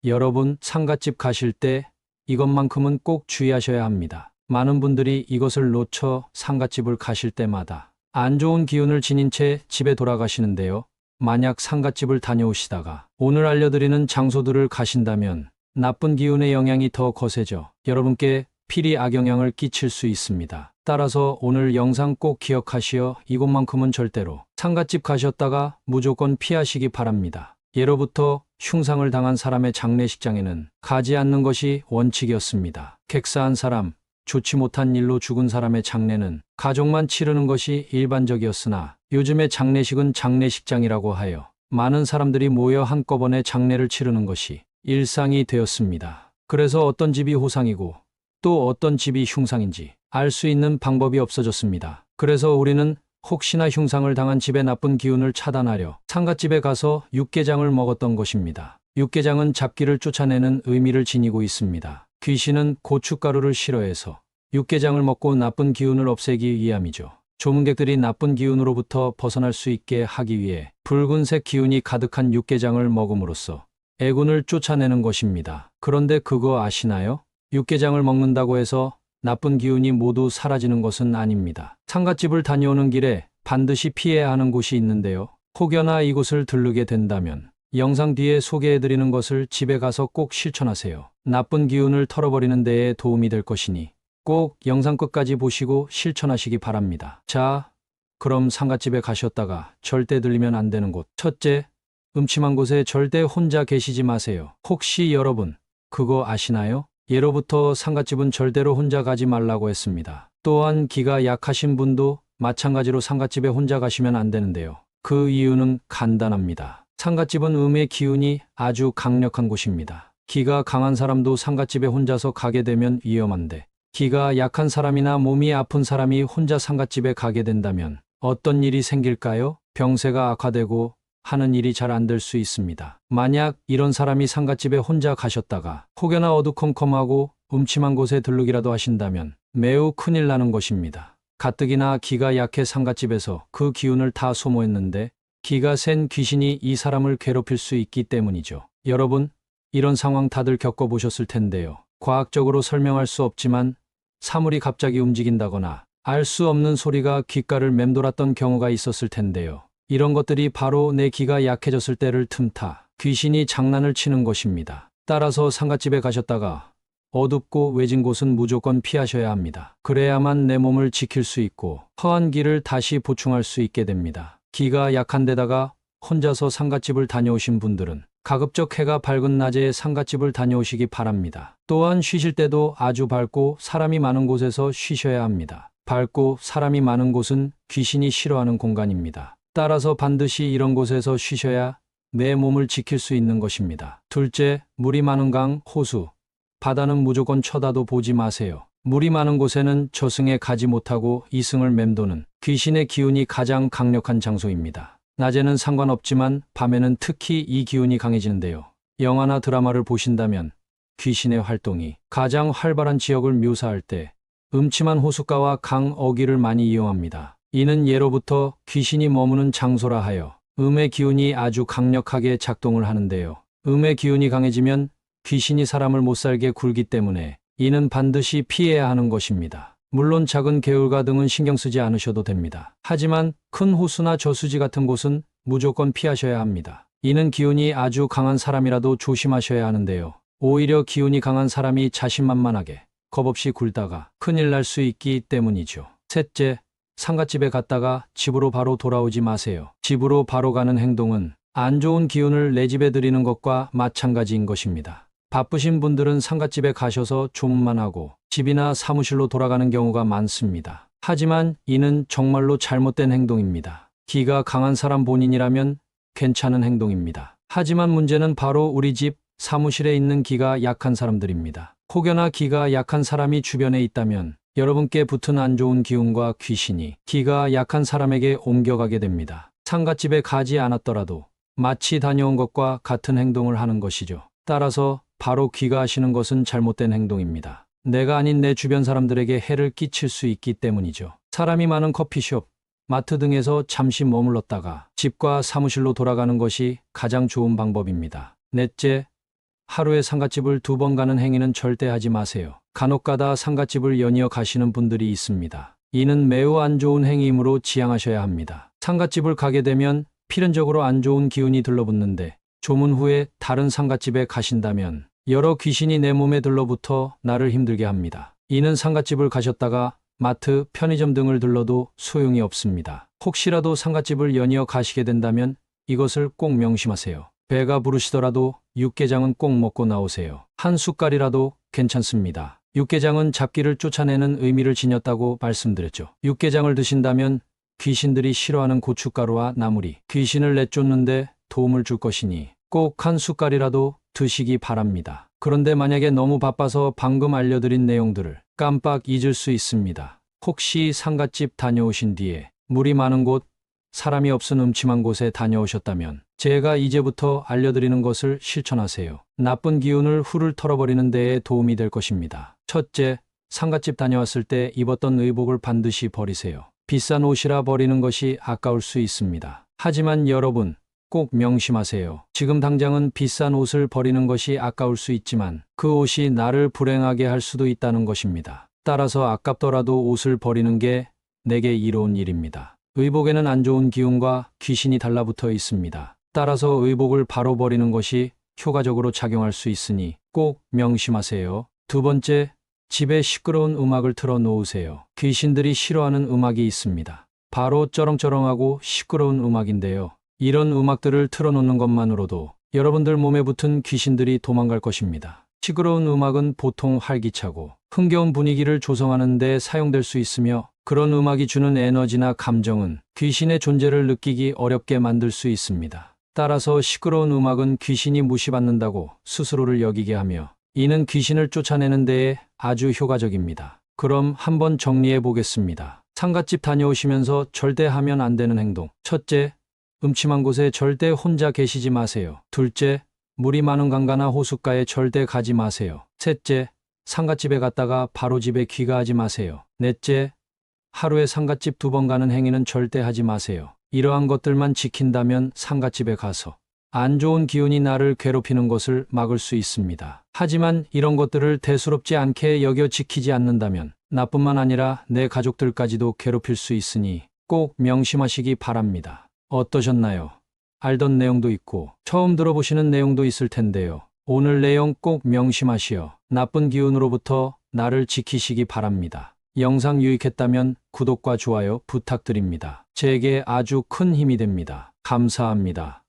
여러분, 상갓집 가실 때 이것만큼은 꼭 주의하셔야 합니다. 많은 분들이 이것을 놓쳐 상갓집을 가실 때마다 안 좋은 기운을 지닌 채 집에 돌아가시는데요. 만약 상갓집을 다녀오시다가 오늘 알려드리는 장소들을 가신다면 나쁜 기운의 영향이 더 거세져 여러분께 필히 악영향을 끼칠 수 있습니다. 따라서 오늘 영상 꼭 기억하시어 이곳만큼은 절대로 상갓집 가셨다가 무조건 피하시기 바랍니다. 예로부터 흉상을 당한 사람의 장례식장에는 가지 않는 것이 원칙이었습니다. 객사한 사람, 좋지 못한 일로 죽은 사람의 장례는 가족만 치르는 것이 일반적이었으나 요즘의 장례식은 장례식장이라고 하여 많은 사람들이 모여 한꺼번에 장례를 치르는 것이 일상이 되었습니다. 그래서 어떤 집이 호상이고 또 어떤 집이 흉상인지 알 수 있는 방법이 없어졌습니다. 그래서 우리는 혹시나 흉상을 당한 집의 나쁜 기운을 차단하려 상갓집에 가서 육개장을 먹었던 것입니다. 육개장은 잡기를 쫓아내는 의미를 지니고 있습니다. 귀신은 고춧가루를 싫어해서 육개장을 먹고 나쁜 기운을 없애기 위함이죠. 조문객들이 나쁜 기운으로부터 벗어날 수 있게 하기 위해 붉은색 기운이 가득한 육개장을 먹음으로써 애군을 쫓아내는 것입니다. 그런데 그거 아시나요? 육개장을 먹는다고 해서 나쁜 기운이 모두 사라지는 것은 아닙니다. 상갓집을 다녀오는 길에 반드시 피해야 하는 곳이 있는데요. 혹여나 이곳을 들르게 된다면 영상 뒤에 소개해드리는 것을 집에 가서 꼭 실천하세요. 나쁜 기운을 털어버리는 데에 도움이 될 것이니 꼭 영상 끝까지 보시고 실천하시기 바랍니다. 자, 그럼 상갓집에 가셨다가 절대 들리면 안 되는 곳. 첫째, 음침한 곳에 절대 혼자 계시지 마세요. 혹시 여러분 그거 아시나요? 예로부터 상갓집은 절대로 혼자 가지 말라고 했습니다. 또한 기가 약하신 분도 마찬가지로 상갓집에 혼자 가시면 안 되는데요. 그 이유는 간단합니다. 상갓집은 음의 기운이 아주 강력한 곳입니다. 기가 강한 사람도 상갓집에 혼자서 가게 되면 위험한데 기가 약한 사람이나 몸이 아픈 사람이 혼자 상갓집에 가게 된다면 어떤 일이 생길까요? 병세가 악화되고 하는 일이 잘 안 될 수 있습니다. 만약 이런 사람이 상갓집에 혼자 가셨다가 혹여나 어두컴컴하고 음침한 곳에 들르기라도 하신다면 매우 큰일 나는 것입니다. 가뜩이나 기가 약해 상갓집에서 그 기운을 다 소모했는데 기가 센 귀신이 이 사람을 괴롭힐 수 있기 때문이죠. 여러분, 이런 상황 다들 겪어보셨을 텐데요. 과학적으로 설명할 수 없지만 사물이 갑자기 움직인다거나 알 수 없는 소리가 귓가를 맴돌았던 경우가 있었을 텐데요. 이런 것들이 바로 내 기가 약해졌을 때를 틈타 귀신이 장난을 치는 것입니다. 따라서 상갓집에 가셨다가 어둡고 외진 곳은 무조건 피하셔야 합니다. 그래야만 내 몸을 지킬 수 있고 허한 기를 다시 보충할 수 있게 됩니다. 기가 약한 데다가 혼자서 상갓집을 다녀오신 분들은 가급적 해가 밝은 낮에 상갓집을 다녀오시기 바랍니다. 또한 쉬실 때도 아주 밝고 사람이 많은 곳에서 쉬셔야 합니다. 밝고 사람이 많은 곳은 귀신이 싫어하는 공간입니다. 따라서 반드시 이런 곳에서 쉬셔야 내 몸을 지킬 수 있는 것입니다. 둘째, 물이 많은 강, 호수, 바다는 무조건 쳐다도 보지 마세요. 물이 많은 곳에는 저승에 가지 못하고 이승을 맴도는 귀신의 기운이 가장 강력한 장소입니다. 낮에는 상관없지만 밤에는 특히 이 기운이 강해지는데요. 영화나 드라마를 보신다면 귀신의 활동이 가장 활발한 지역을 묘사할 때 음침한 호숫가와 강, 어귀를 많이 이용합니다. 이는 예로부터 귀신이 머무는 장소라 하여 음의 기운이 아주 강력하게 작동을 하는데요. 음의 기운이 강해지면 귀신이 사람을 못살게 굴기 때문에 이는 반드시 피해야 하는 것입니다. 물론 작은 개울가 등은 신경 쓰지 않으셔도 됩니다. 하지만 큰 호수나 저수지 같은 곳은 무조건 피하셔야 합니다. 이는 기운이 아주 강한 사람이라도 조심하셔야 하는데요. 오히려 기운이 강한 사람이 자신만만하게 겁없이 굴다가 큰일 날 수 있기 때문이죠. 셋째, 상갓집에 갔다가 집으로 바로 돌아오지 마세요. 집으로 바로 가는 행동은 안 좋은 기운을 내 집에 들이는 것과 마찬가지인 것입니다. 바쁘신 분들은 상갓집에 가셔서 조문만 하고 집이나 사무실로 돌아가는 경우가 많습니다. 하지만 이는 정말로 잘못된 행동입니다. 기가 강한 사람 본인이라면 괜찮은 행동입니다. 하지만 문제는 바로 우리 집, 사무실에 있는 기가 약한 사람들입니다. 혹여나 기가 약한 사람이 주변에 있다면 여러분께 붙은 안 좋은 기운과 귀신이 기가 약한 사람에게 옮겨가게 됩니다. 상갓집에 가지 않았더라도 마치 다녀온 것과 같은 행동을 하는 것이죠. 따라서 바로 귀가하시는 것은 잘못된 행동입니다. 내가 아닌 내 주변 사람들에게 해를 끼칠 수 있기 때문이죠. 사람이 많은 커피숍, 마트 등에서 잠시 머물렀다가 집과 사무실로 돌아가는 것이 가장 좋은 방법입니다. 넷째, 하루에 상갓집을 2번 가는 행위는 절대 하지 마세요. 간혹가다 상갓집을 연이어 가시는 분들이 있습니다. 이는 매우 안 좋은 행위이므로 지양하셔야 합니다. 상갓집을 가게 되면 필연적으로 안 좋은 기운이 들러붙는데 조문 후에 다른 상갓집에 가신다면 여러 귀신이 내 몸에 들러붙어 나를 힘들게 합니다. 이는 상갓집을 가셨다가 마트, 편의점 등을 들러도 소용이 없습니다. 혹시라도 상갓집을 연이어 가시게 된다면 이것을 꼭 명심하세요. 배가 부르시더라도 육개장은 꼭 먹고 나오세요. 한 숟갈이라도 괜찮습니다. 육개장은 잡기를 쫓아내는 의미를 지녔다고 말씀드렸죠. 육개장을 드신다면 귀신들이 싫어하는 고춧가루와 나물이 귀신을 내쫓는데 도움을 줄 것이니 꼭 한 숟갈이라도 드시기 바랍니다. 그런데 만약에 너무 바빠서 방금 알려드린 내용들을 깜빡 잊을 수 있습니다. 혹시 상갓집 다녀오신 뒤에 물이 많은 곳, 사람이 없은 음침한 곳에 다녀오셨다면 제가 이제부터 알려드리는 것을 실천하세요. 나쁜 기운을 훌훌 털어버리는 데에 도움이 될 것입니다. 첫째, 상갓집 다녀왔을 때 입었던 의복을 반드시 버리세요. 비싼 옷이라 버리는 것이 아까울 수 있습니다. 하지만 여러분, 꼭 명심하세요. 지금 당장은 비싼 옷을 버리는 것이 아까울 수 있지만 그 옷이 나를 불행하게 할 수도 있다는 것입니다. 따라서 아깝더라도 옷을 버리는 게 내게 이로운 일입니다. 의복에는 안 좋은 기운과 귀신이 달라붙어 있습니다. 따라서 의복을 바로 버리는 것이 효과적으로 작용할 수 있으니 꼭 명심하세요. 두 번째, 집에 시끄러운 음악을 틀어 놓으세요. 귀신들이 싫어하는 음악이 있습니다. 바로 쩌렁쩌렁하고 시끄러운 음악인데요. 이런 음악들을 틀어놓는 것만으로도 여러분들 몸에 붙은 귀신들이 도망갈 것입니다. 시끄러운 음악은 보통 활기차고 흥겨운 분위기를 조성하는 데 사용될 수 있으며 그런 음악이 주는 에너지나 감정은 귀신의 존재를 느끼기 어렵게 만들 수 있습니다. 따라서 시끄러운 음악은 귀신이 무시받는다고 스스로를 여기게 하며 이는 귀신을 쫓아내는 데에 아주 효과적입니다. 그럼 한번 정리해 보겠습니다. 상갓집 다녀오시면서 절대 하면 안 되는 행동. 첫째, 음침한 곳에 절대 혼자 계시지 마세요. 둘째, 물이 많은 강가나 호숫가에 절대 가지 마세요. 셋째, 상갓집에 갔다가 바로 집에 귀가하지 마세요. 넷째, 하루에 상갓집 2번 가는 행위는 절대 하지 마세요. 이러한 것들만 지킨다면 상갓집에 가서 안 좋은 기운이 나를 괴롭히는 것을 막을 수 있습니다. 하지만 이런 것들을 대수롭지 않게 여겨 지키지 않는다면 나뿐만 아니라 내 가족들까지도 괴롭힐 수 있으니 꼭 명심하시기 바랍니다. 어떠셨나요? 알던 내용도 있고 처음 들어보시는 내용도 있을 텐데요. 오늘 내용 꼭 명심하시어 나쁜 기운으로부터 나를 지키시기 바랍니다. 영상 유익했다면 구독과 좋아요 부탁드립니다. 제게 아주 큰 힘이 됩니다. 감사합니다.